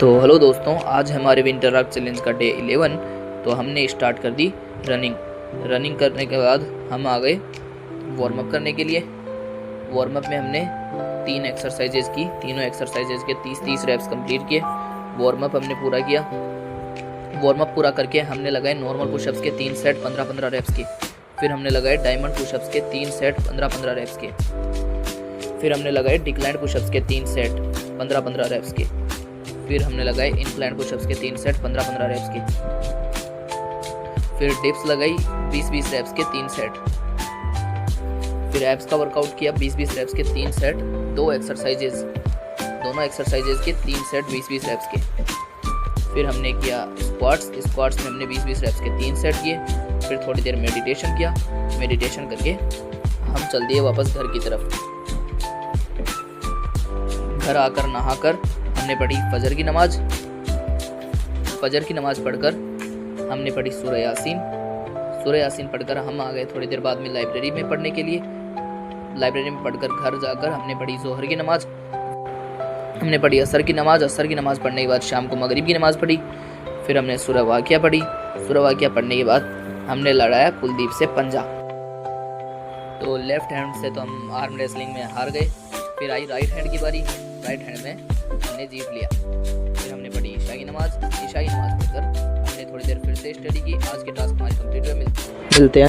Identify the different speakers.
Speaker 1: तो हेलो दोस्तों, आज हमारे विंटर रॉक चैलेंज का डे 11। तो हमने स्टार्ट कर दी रनिंग करने के बाद हम आ गए वार्म अप करने के लिए। वार्म अप में हमने 3 एक्सरसाइजेज की, तीनों एक्सरसाइजेज के 30-30 रैप्स कंप्लीट किए। वार्म अप हमने पूरा किया। वार्म अप पूरा करके हमने लगाए नॉर्मल पुशअप्स के 3 सेट 15-15 रैप्स के। फिर हमने लगाए डायमंड पुशअप्स के 3 सेट 15-15 रैप्स के। फिर हमने लगाए डिक्लाइन पुशअप्स के 3 सेट 15-15 रैप्स के। फिर हमने लगाए इंक्लाइन पुशअप्स के 3 सेट 15-15 रैप्स के। फिर डिप्स लगाई 20-20 रैप्स के 3 सेट। फिर एब्स का वर्कआउट किया 20-20 रैप्स के 3 सेट, 2 एक्सरसाइजेज, दोनों एक्सरसाइजेज के 3 सेट 20-20 रैप्स के। फिर हमने किया स्क्वाट्स में हमने 20-20 रैप्स के 3 सेट किए। फिर थोड़ी देर मेडिटेशन किया। मेडिटेशन करके हम चल दिए वापस घर की तरफ। घर आकर नहाकर हमने पढ़ी फजर की नमाज। फजर की नमाज पढ़कर हमने पढ़ी सूरह यासीन पढ़कर हम आ गए थोड़ी देर बाद में लाइब्रेरी में पढ़ने के लिए। लाइब्रेरी में पढ़कर घर जाकर हमने पढ़ी जोहर की नमाज। हमने पढ़ी असर की नमाज पढ़ने के बाद शाम को मगरिब की नमाज पढ़ी। फिर हमने सूरह वाक़िया पढ़ी। सूरह वाक़िया पढ़ने के बाद हमने लड़ाया कुलदीप से पंजा। तो लेफ्ट हैंड से तो हम आर्म रेसलिंग में हार गए। फिर आई राइट हैंड की बारी। राइट हैंड में हमने जीत लिया। फिर हमने पढ़ी ईशा की नमाज पढ़कर हमने थोड़ी देर फिर से स्टडी की। आज के टास्क हमारे कंप्लीट हुए। मिलते हैं।